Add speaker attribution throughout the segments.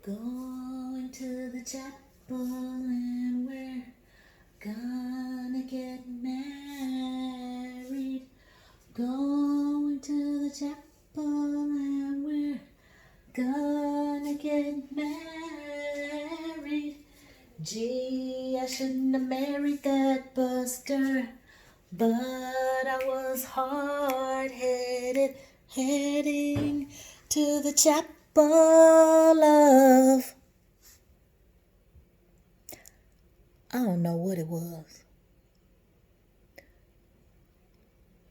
Speaker 1: Going to the chapel and we're gonna get married. Going to the chapel and we're gonna get married. Gee, I shouldn't have married that buster, but I was hard-headed, heading to the chapel of... I don't know what it was,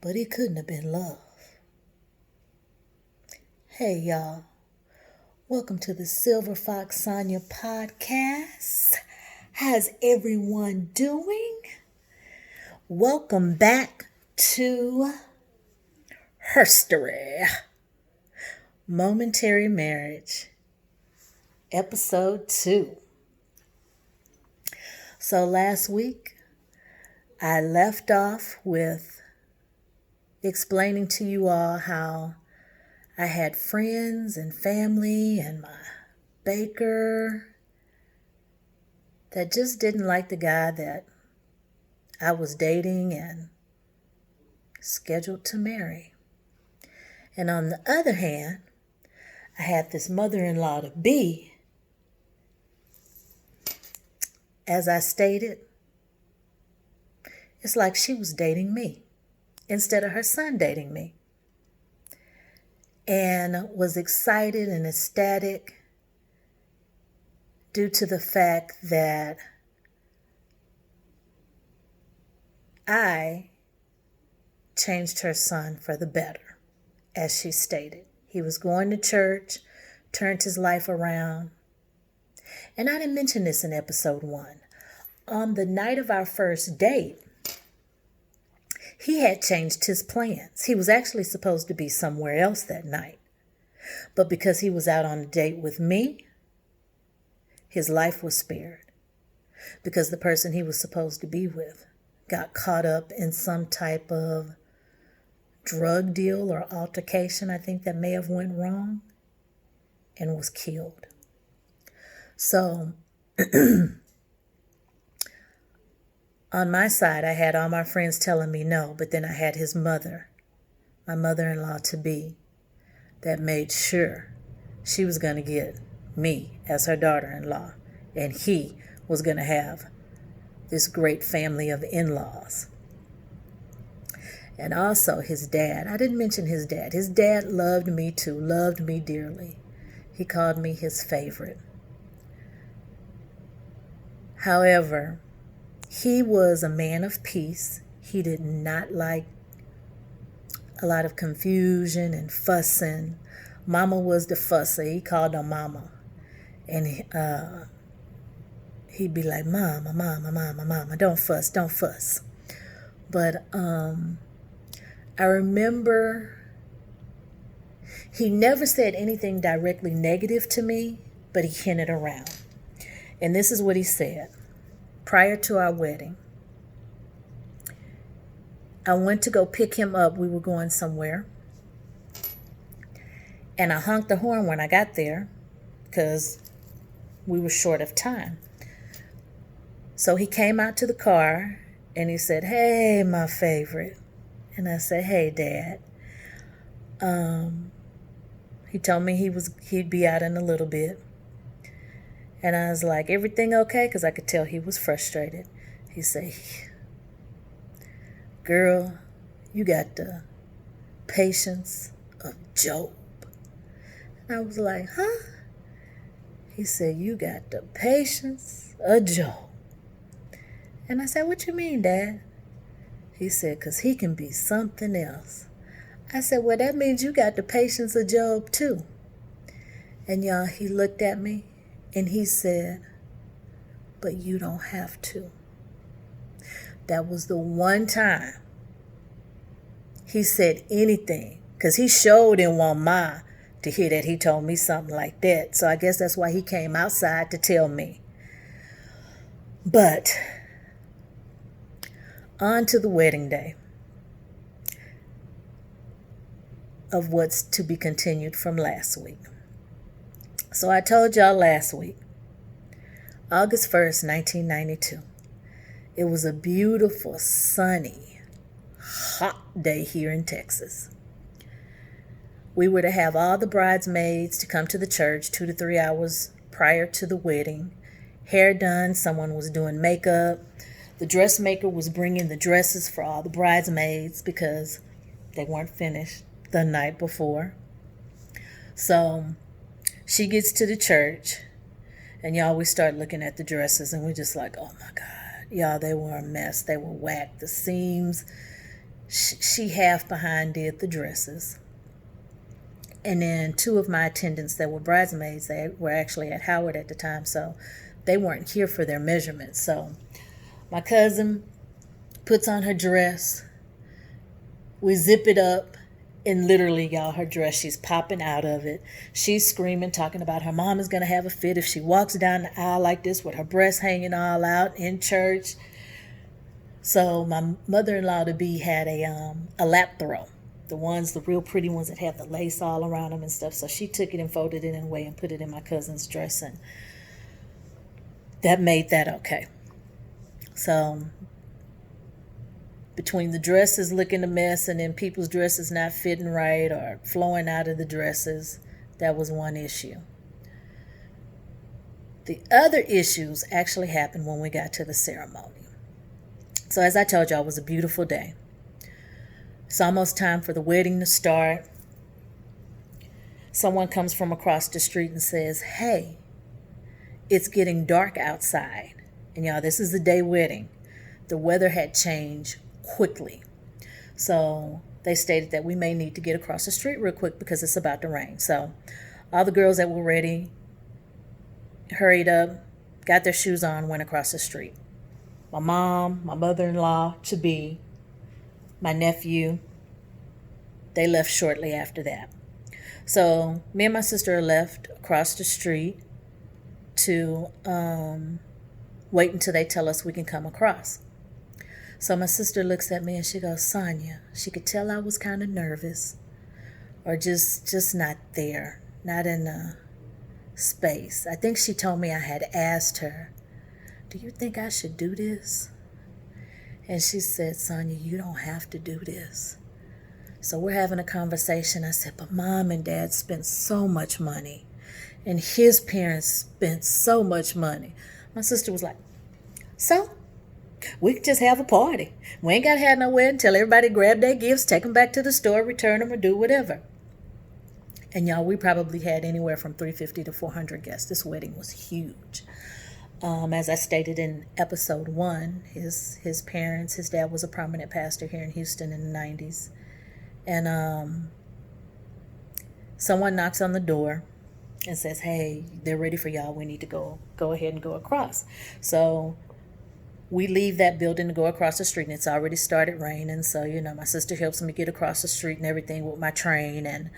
Speaker 1: but it couldn't have been love. Hey, y'all. Welcome to the SilverFox Sonya podcast. How's everyone doing? Welcome back to HerStory, Momentary Marriage, episode 2. So last week, I left off with explaining to you all how I had friends and family and my baker that just didn't like the guy that I was dating and scheduled to marry. And on the other hand, I had this mother-in-law to be, as I stated, it's like she was dating me instead of her son dating me. And was excited and ecstatic due to the fact that I changed her son for the better, as she stated. He was going to church, turned his life around. And I didn't mention this in episode 1. On the night of our first date, he had changed his plans. He was actually supposed to be somewhere else that night. But because he was out on a date with me, his life was spared. Because the person he was supposed to be with got caught up in some type of drug deal or altercation, I think, that may have went wrong, and was killed. So on my side, I had all my friends telling me no, but then I had his mother, my mother-in-law to be, that made sure she was going to get me as her daughter-in-law, and he was going to have this great family of in-laws. And also his dad. I didn't mention his dad. His dad loved me too, loved me dearly. He called me his favorite. However, he was a man of peace. He did not like a lot of confusion and fussing. Mama was the fusser. He called her Mama. And he'd be like, Mama, Mama, Mama, Mama, don't fuss, don't fuss. But I remember he never said anything directly negative to me, but he hinted around. And this is what he said. Prior to our wedding, I went to go pick him up. We were going somewhere. And I honked the horn when I got there because we were short of time. So he came out to the car and he said, "Hey, my favorite." And I said, "Hey, Dad." He told me he'd be out in a little bit. And I was like, "Everything okay?" Because I could tell he was frustrated. He said, "Girl, you got the patience of Job." And I was like, "Huh?" He said, "You got the patience of Job." And I said, "What you mean, Dad?" He said, "'Cause he can be something else." I said, "Well, that means you got the patience of Job too." And y'all, he looked at me and he said, "But you don't have to." That was the one time he said anything, because he sure didn't want Ma to hear that he told me something like that. So I guess that's why he came outside to tell me. But on to the wedding day of what's to be continued from last week. So I told y'all last week, August 1st, 1992. It was a beautiful, sunny, hot day here in Texas. We were to have all the bridesmaids to come to the church 2 to 3 hours prior to the wedding. Hair done, someone was doing makeup. The dressmaker was bringing the dresses for all the bridesmaids because they weren't finished the night before. So she gets to the church, and y'all, we start looking at the dresses, and we're just like, oh my God. Y'all, they were a mess. They were whacked. The seams, she half behind did the dresses. And then 2 of my attendants that were bridesmaids, they were actually at Howard at the time, so they weren't here for their measurements. So my cousin puts on her dress. We zip it up, and literally, y'all, her dress, she's popping out of it. She's screaming, talking about her mom is going to have a fit if she walks down the aisle like this with her breasts hanging all out in church. So my mother-in-law-to-be had a lap throw. The real pretty ones that have the lace all around them and stuff. So she took it and folded it in a way and put it in my cousin's dress, and that made that okay. So between the dresses looking a mess and then people's dresses not fitting right or flowing out of the dresses, that was one issue. The other issues actually happened when we got to the ceremony. So as I told y'all, it was a beautiful day. It's almost time for the wedding to start. Someone comes from across the street and says, hey, it's getting dark outside. And y'all, this is the day wedding. The weather had changed quickly. So they stated that we may need to get across the street real quick because it's about to rain. So all the girls that were ready hurried up, got their shoes on, went across the street. My mom, my mother-in-law to be, my nephew, they left shortly after that. So me and my sister left across the street to wait until they tell us we can come across. So my sister looks at me and she goes, Sonya, she could tell I was kind of nervous or just not there, not in a space. I think she told me I had asked her, do you think I should do this? And she said, Sonya, you don't have to do this. So we're having a conversation. I said, but Mom and Dad spent so much money, and his parents spent so much money. My sister was like, so we could just have a party. We ain't got to have no wedding until everybody grab their gifts, take them back to the store, return them, or do whatever. And y'all, we probably had anywhere from 350 to 400 guests. This wedding was huge. As I stated in episode 1, his parents, his dad was a prominent pastor here in Houston in the 90s. And someone knocks on the door and says, hey, they're ready for y'all. We need to go ahead and go across. So we leave that building to go across the street, and it's already started raining. So, my sister helps me get across the street and everything with my train. And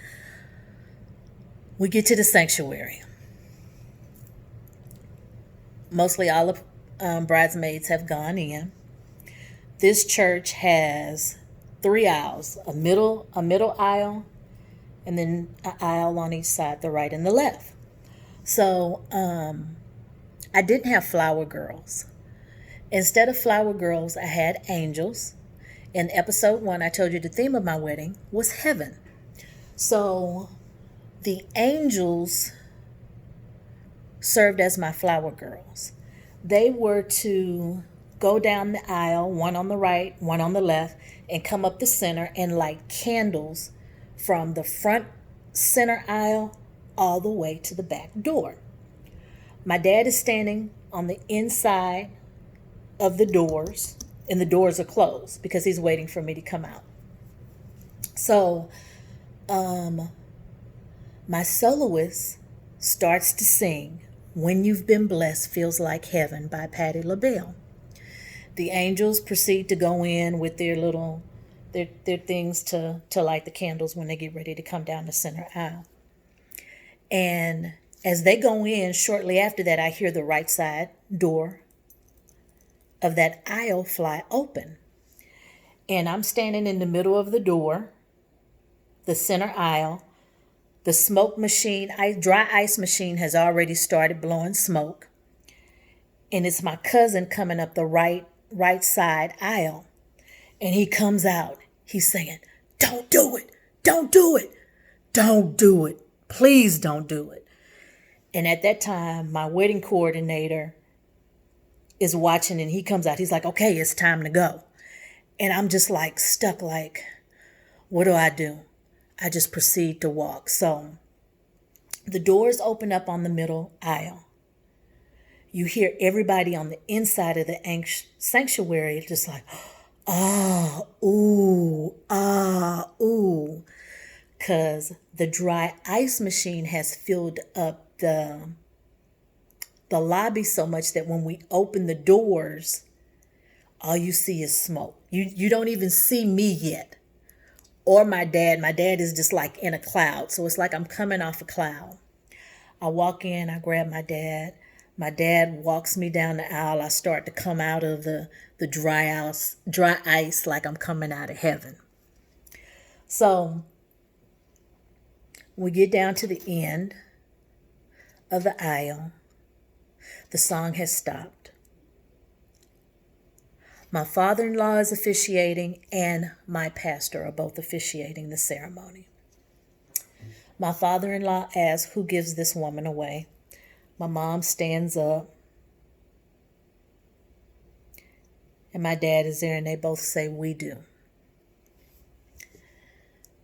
Speaker 1: we get to the sanctuary. Mostly all of bridesmaids have gone in. This church has 3 aisles, a middle aisle, and then an aisle on each side, the right and the left. So I didn't have flower girls. Instead of flower girls, I had angels. In episode 1, I told you the theme of my wedding was heaven. So the angels served as my flower girls. They were to go down the aisle, one on the right, one on the left, and come up the center and light candles from the front center aisle all the way to the back door. My dad is standing on the inside of the doors, and the doors are closed because he's waiting for me to come out. So my soloist starts to sing When You've Been Blessed Feels Like Heaven by Patti LaBelle. The angels proceed to go in with their things to light the candles when they get ready to come down the center aisle. And as they go in, shortly after that, I hear the right side door of that aisle fly open. And I'm standing in the middle of the door, the center aisle. The smoke machine, dry ice machine has already started blowing smoke. And it's my cousin coming up the right side aisle. And he comes out. He's saying, "Don't do it. Don't do it. Don't do it. Please don't do it." And at that time, my wedding coordinator is watching and he comes out. He's like, "Okay, it's time to go." And I'm just like stuck, like, what do? I just proceed to walk. So the doors open up on the middle aisle. You hear everybody on the inside of the sanctuary just like, ah, ooh, ah, ooh. Because the dry ice machine has filled up the lobby so much that when we open the doors, all you see is smoke. You don't even see me yet. Or my dad. My dad is just like in a cloud. So it's like I'm coming off a cloud. I walk in, I grab my dad. My dad walks me down the aisle. I start to come out of the dry ice like I'm coming out of heaven. So we get down to the end of the aisle. The song has stopped. My father-in-law is officiating and my pastor are both officiating the ceremony. My father-in-law asks, "Who gives this woman away?" My mom stands up. And my dad is there and they both say, "We do."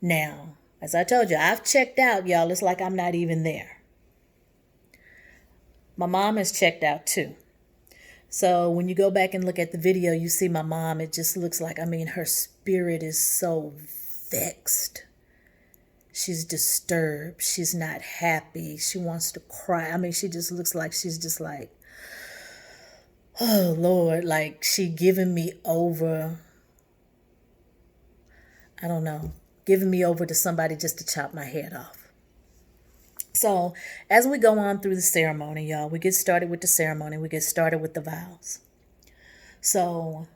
Speaker 1: Now, as I told you, I've checked out, y'all. It's like I'm not even there. My mom has checked out too. So when you go back and look at the video, you see my mom, it just looks like, her spirit is so vexed. She's disturbed. She's not happy. She wants to cry. She just looks like she's just like, oh, Lord, like she giving me over, I don't know, giving me over to somebody just to chop my head off. So as we go on through the ceremony, y'all, we get started with the ceremony. We get started with the vows. So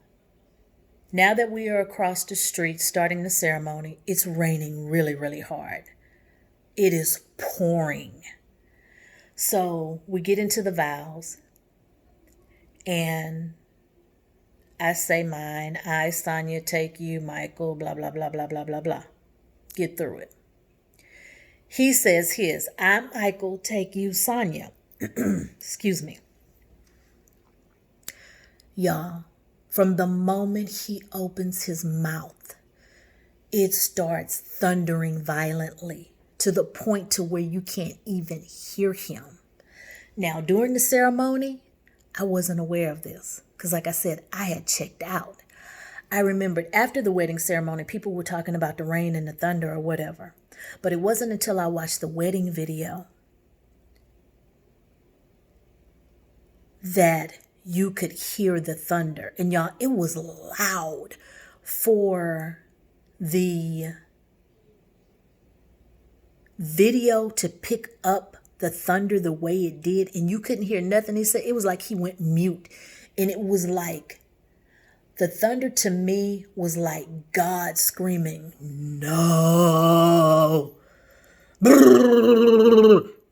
Speaker 1: now that we are across the street starting the ceremony, it's raining really, really hard. It is pouring. So we get into the vows and I say mine. I, Sonya, take you, Michael, blah, blah, blah, blah, blah, blah, blah. Get through it. He says his. I, Michael, take you, Sonya. Excuse me. Y'all, from the moment he opens his mouth, it starts thundering violently to the point to where you can't even hear him. Now, during the ceremony, I wasn't aware of this because, like I said, I had checked out. I remembered after the wedding ceremony, people were talking about the rain and the thunder or whatever. But it wasn't until I watched the wedding video that you could hear the thunder. And y'all, it was loud for the video to pick up the thunder the way it did. And you couldn't hear nothing. He said it was like he went mute. And it was like, the thunder to me was like God screaming, "No,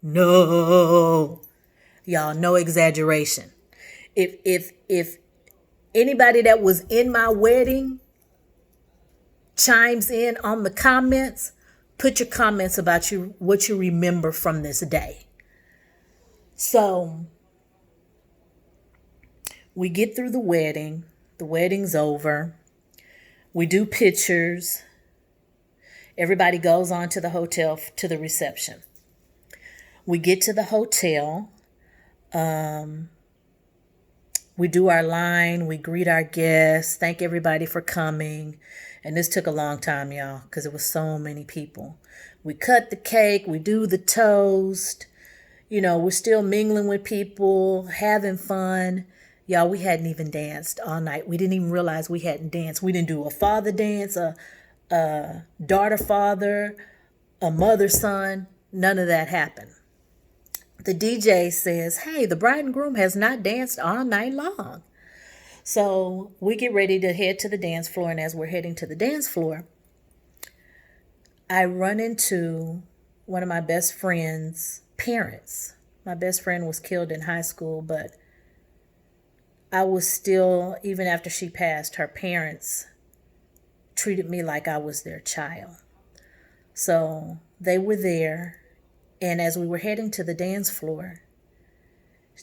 Speaker 1: no." Y'all, no exaggeration. If anybody that was in my wedding chimes in on the comments, put your comments about what you remember from this day. So we get through the wedding. The wedding's over. We do pictures. Everybody goes on to the hotel to the reception. We get to the hotel. We do our line. We greet our guests. Thank everybody for coming. And this took a long time, y'all, because it was so many people. We cut the cake. We do the toast. We're still mingling with people, having fun. Y'all, we hadn't even danced all night. We didn't even realize we hadn't danced. We didn't do a father dance, a daughter-father, a mother-son. None of that happened. The DJ says, "Hey, the bride and groom has not danced all night long." So we get ready to head to the dance floor. And as we're heading to the dance floor, I run into one of my best friend's parents. My best friend was killed in high school, but I was still, even after she passed, her parents treated me like I was their child. So they were there, and as we were heading to the dance floor,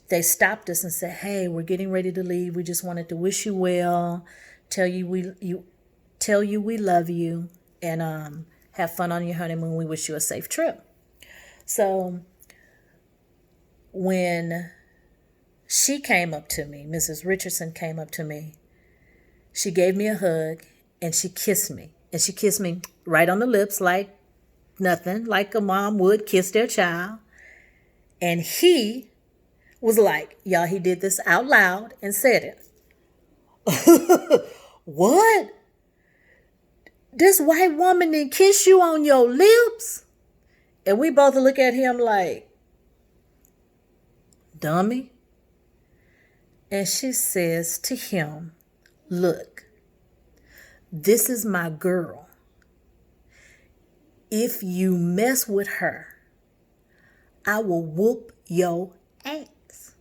Speaker 1: they stopped us and said, "Hey, we're getting ready to leave. We just wanted to wish you well, tell you we love you, and have fun on your honeymoon. We wish you a safe trip." So when she came up to me, Mrs. Richardson came up to me, she gave me a hug and she kissed me. And she kissed me right on the lips like nothing, like a mom would kiss their child. And he was like, y'all, he did this out loud and said it. "What? This white woman didn't kiss you on your lips?" And we both look at him like, "Dummy." And she says to him, "Look, this is my girl. If you mess with her, I will whoop your ass."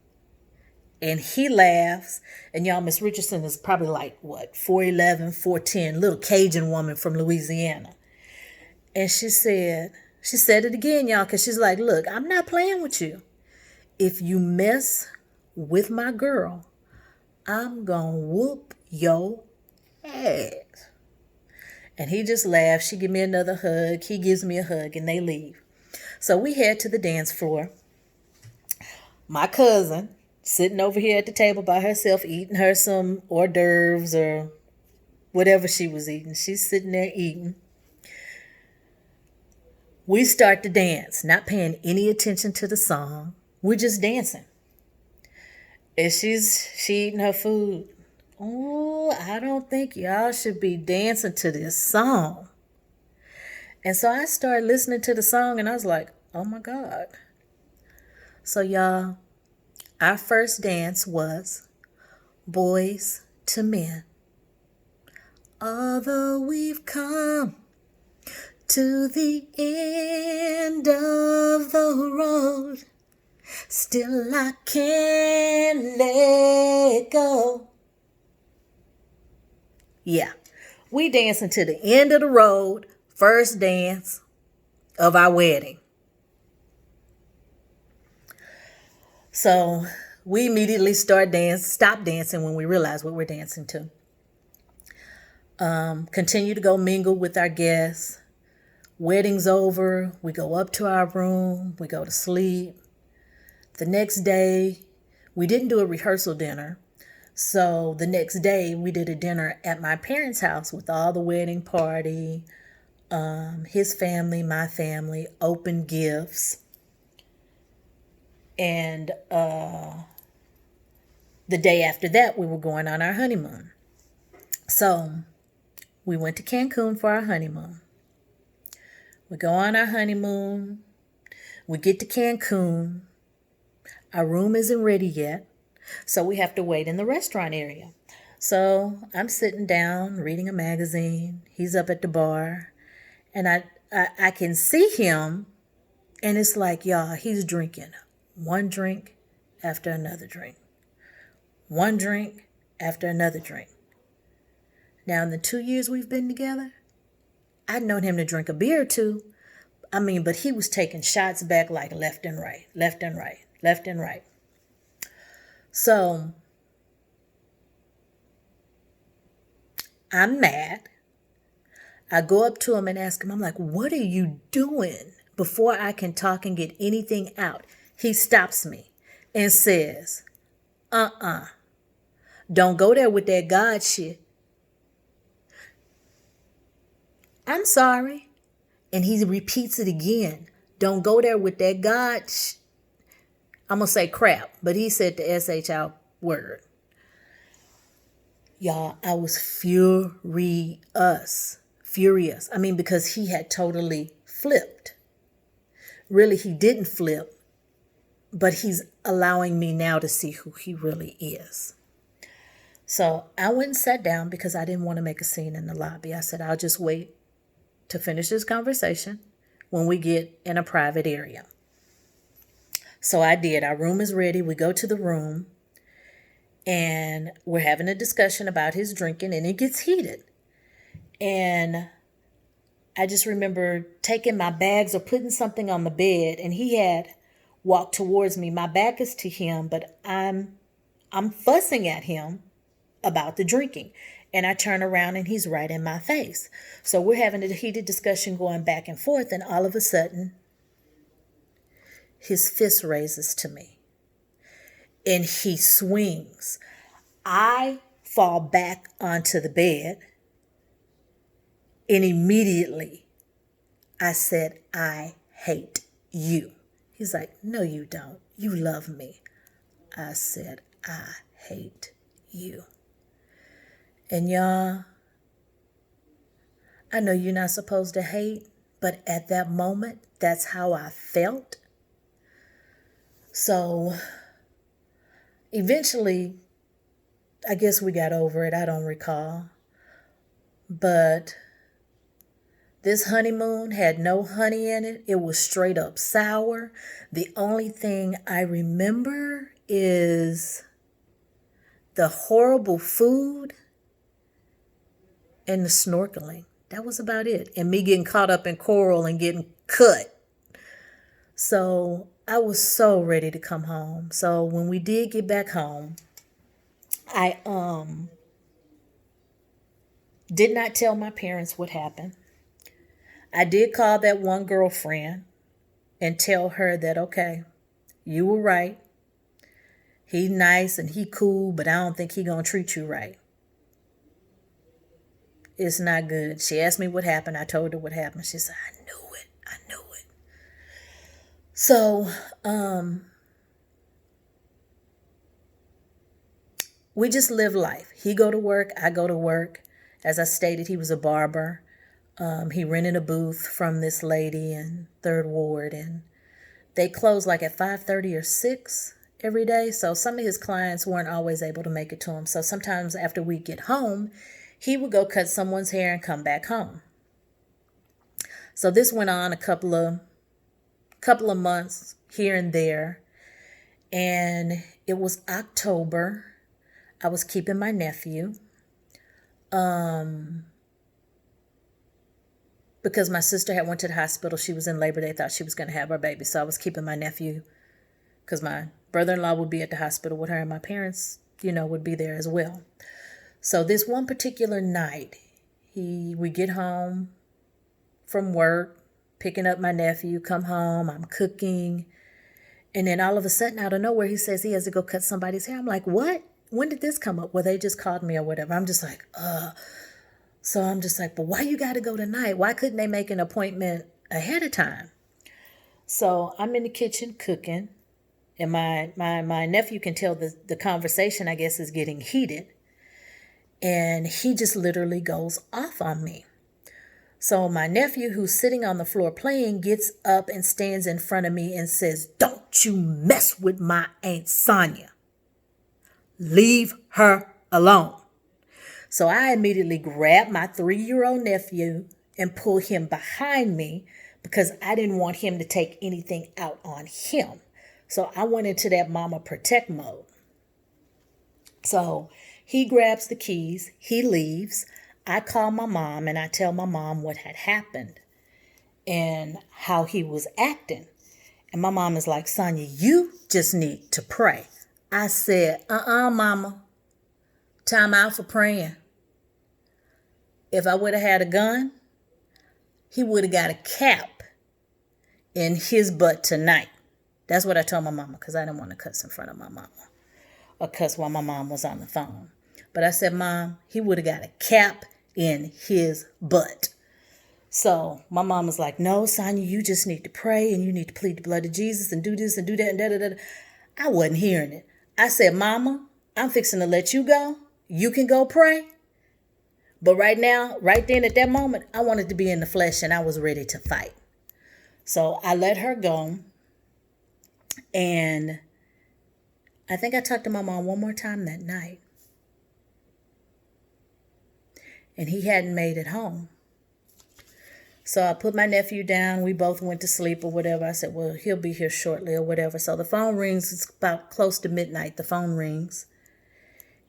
Speaker 1: And he laughs. And y'all, Miss Richardson is probably like, what, 4'11", 4'10", little Cajun woman from Louisiana. And she said it again, y'all, because she's like, "Look, I'm not playing with you. If you mess with my girl, I'm going to whoop your ass." And he just laughs. She give me another hug. He gives me a hug, and they leave. So we head to the dance floor. My cousin sitting over here at the table by herself, eating her some hors d'oeuvres or whatever she was eating. She's sitting there eating. We start to dance, not paying any attention to the song. We're just dancing. And she eating her food. "Oh, I don't think y'all should be dancing to this song." And so I started listening to the song and I was like, oh my God. So y'all, our first dance was Boys to Men. Although we've come to the end of the road, still I can't let go. Yeah, we dancing to the end of the road, first dance of our wedding. So we immediately stop dancing when we realize what we're dancing to. Continue to go mingle with our guests. Wedding's over. We go up to our room. We go to sleep. The next day, we didn't do a rehearsal dinner. So the next day, we did a dinner at my parents' house with all the wedding party, his family, my family, open gifts. And the day after that, we were going on our honeymoon. So we went to Cancun for our honeymoon. We go on our honeymoon. We get to Cancun. Our room isn't ready yet, so we have to wait in the restaurant area. So I'm sitting down reading a magazine. He's up at the bar, and I can see him, and it's like, y'all, he's drinking one drink after another drink. One drink after another drink. Now, in the 2 years we've been together, I'd known him to drink a beer or two. But he was taking shots back like left and right, left and right, left and right. So I'm mad. I go up to him and ask him, I'm like, "What are you doing?" Before I can talk and get anything out, he stops me and says, "Don't go there with that God shit." I'm sorry. And he repeats it again. "Don't go there with that God I'm going to say crap, but he said the SHI word. Y'all, I was furious. Because he had totally flipped. Really, he didn't flip, but he's allowing me now to see who he really is. So I went and sat down because I didn't want to make a scene in the lobby. I said, I'll just wait to finish this conversation. when we get in a private area. So I did. Our room is ready. We go to the room and we're having a discussion about his drinking, and it gets heated. And I just remember taking my bags or putting something on the bed, and he had walked towards me. My back is to him, but I'm fussing at him about the drinking. And I turn around and he's right in my face. So we're having a heated discussion going back and forth, and all of a sudden, his fist raises to me and he swings. I fall back onto the bed, and immediately I said, "I hate you." He's like, "No, you don't. You love me." I said, "I hate you." And y'all, I know you're not supposed to hate, but at that moment, that's how I felt. So eventually, I guess we got over it. I don't recall. But this honeymoon had no honey in it. It was straight up sour. The only thing I remember is the horrible food and the snorkeling. That was about it. And me getting caught up in coral and getting cut. So I was so ready to come home. So when we did get back home, I did not tell my parents what happened. I did call that one girlfriend and tell her that, okay, you were right. He nice and he cool, but I don't think he gonna treat you right. It's not good. She asked me what happened. I told her what happened. She said, I knew it. I knew it. So, we just live life. He go to work. I go to work. As I stated, he was a barber. He rented a booth from this lady in 3rd Ward, and they close like at 5:30 or 6 every day. So some of his clients weren't always able to make it to him. So sometimes after we get home, he would go cut someone's hair and come back home. So this went on a couple of months here and there. And it was October. I was keeping my nephew. Because my sister had went to the hospital. She was in labor. They thought she was going to have her baby. So I was keeping my nephew because my brother-in-law would be at the hospital with her, and my parents, would be there as well. So this one particular night, we get home from work, picking up my nephew, come home, I'm cooking. And then all of a sudden, out of nowhere, he says he has to go cut somebody's hair. I'm like, what? When did this come up? Well, they just called me or whatever. I'm just like, So I'm just like, but why you got to go tonight? Why couldn't they make an appointment ahead of time? So I'm in the kitchen cooking, and my nephew can tell the conversation, I guess, is getting heated. And he just literally goes off on me. So my nephew, who's sitting on the floor playing, gets up and stands in front of me and says, "Don't you mess with my Aunt Sonya. Leave her alone." So I immediately grabbed my 3-year-old nephew and pulled him behind me because I didn't want him to take anything out on him. So I went into that mama protect mode. So he grabs the keys, he leaves. I call my mom and I tell my mom what had happened and how he was acting. And my mom is like, "Sonya, you just need to pray." I said, mama, time out for praying. If I would have had a gun, he would have got a cap in his butt tonight. That's what I told my mama because I didn't want to cuss in front of my mama or cuss while my mom was on the phone. But I said, Mom, he would have got a cap in his butt. So my mom was like, "No, Sonya, you just need to pray and you need to plead the blood of Jesus and do this and do that and da-da-da." I wasn't hearing it. I said, "Mama, I'm fixing to let you go. You can go pray." But right now, right then at that moment, I wanted to be in the flesh and I was ready to fight. So I let her go. And I think I talked to my mom one more time that night. And he hadn't made it home. So I put my nephew down. We both went to sleep or whatever. I said, well, he'll be here shortly or whatever. So the phone rings. It's about close to midnight. The phone rings.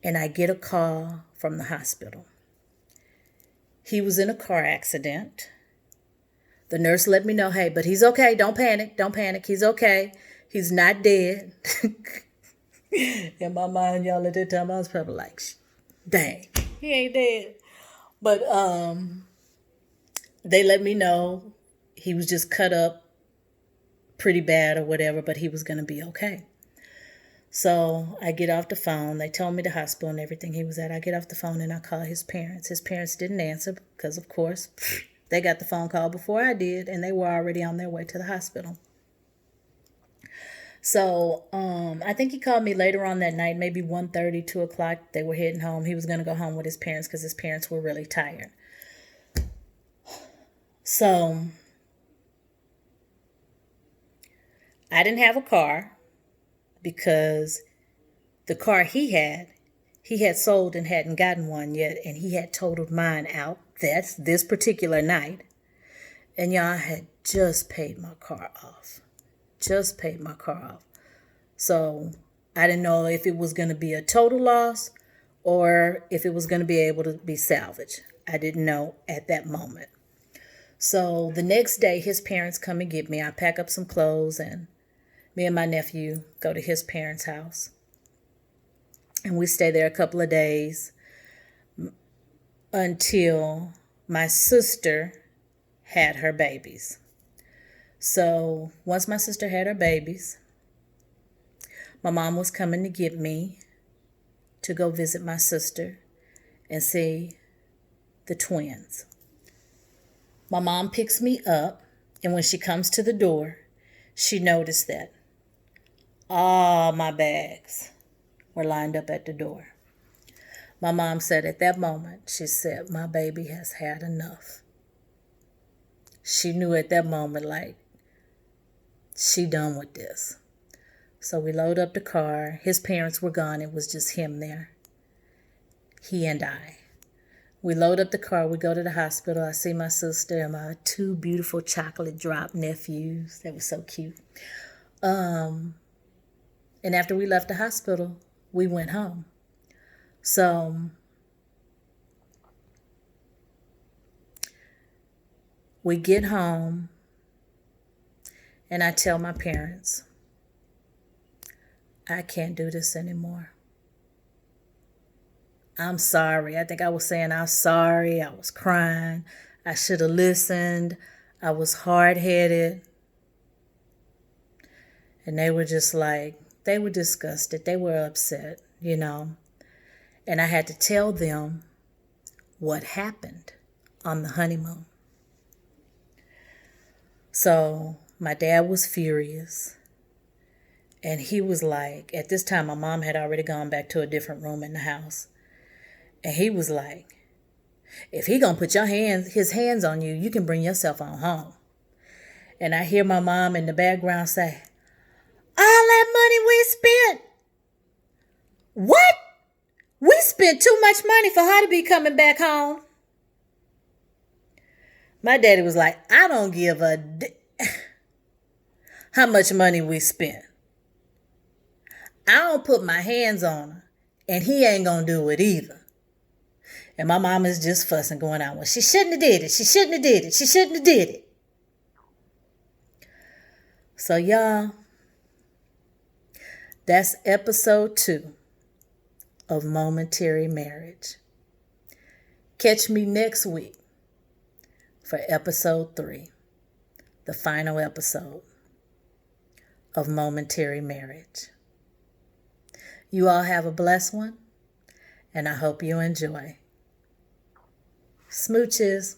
Speaker 1: And I get a call from the hospital. He was in a car accident. The nurse let me know, hey, but he's okay. Don't panic. Don't panic. He's okay. He's not dead. In my mind, y'all, at that time, I was probably like, dang, he ain't dead. But they let me know he was just cut up pretty bad or whatever, but he was going to be okay. So I get off the phone. They told me the hospital and everything he was at. I get off the phone and I call his parents. His parents didn't answer because, of course, they got the phone call before I did, and they were already on their way to the hospital. So I think he called me later on that night, maybe 1:30, 2 o'clock. They were heading home. He was going to go home with his parents because his parents were really tired. So I didn't have a car because the car he had sold and hadn't gotten one yet, and he had totaled mine out. That's this particular night. And y'all, I had just paid my car off. So I didn't know if it was going to be a total loss or if it was going to be able to be salvaged. I didn't know at that moment. So the next day, his parents come and get me. I pack up some clothes, and me and my nephew go to his parents' house. And we stay there a couple of days until my sister had her babies. So once my sister had her babies, my mom was coming to get me to go visit my sister and see the twins. My mom picks me up, and when she comes to the door, she noticed that all my bags were lined up at the door. My mom said at that moment, she said, my baby has had enough. She knew at that moment, like, she done with this. So we load up the car. His parents were gone. It was just him there. He and I. We load up the car. We go to the hospital. I see my sister and my two beautiful chocolate drop nephews. They were so cute. And after we left the hospital, we went home. So we get home, and I tell my parents, I can't do this anymore. I'm sorry. I think I was saying I'm sorry. I was crying. I should have listened. I was hard-headed. And they were just like, they were disgusted. They were upset, you know. And I had to tell them what happened on the honeymoon. So my dad was furious. And he was like, at this time, my mom had already gone back to a different room in the house. And he was like, if he gonna put his hands on you, you can bring yourself on home. And I hear my mom in the background say, all that money we spent. What? We spent too much money for her to be coming back home. My daddy was like, I don't give a how much money we spent. I don't put my hands on her, and he ain't gonna do it either. And my mom is just fussing, going on, well, she shouldn't have did it. She shouldn't have did it. She shouldn't have did it. So y'all, that's episode 2 of Momentary Marriage. Catch me next week for episode 3, the final episode of Momentary Marriage. You all have a blessed one, and I hope you enjoy. Smooches.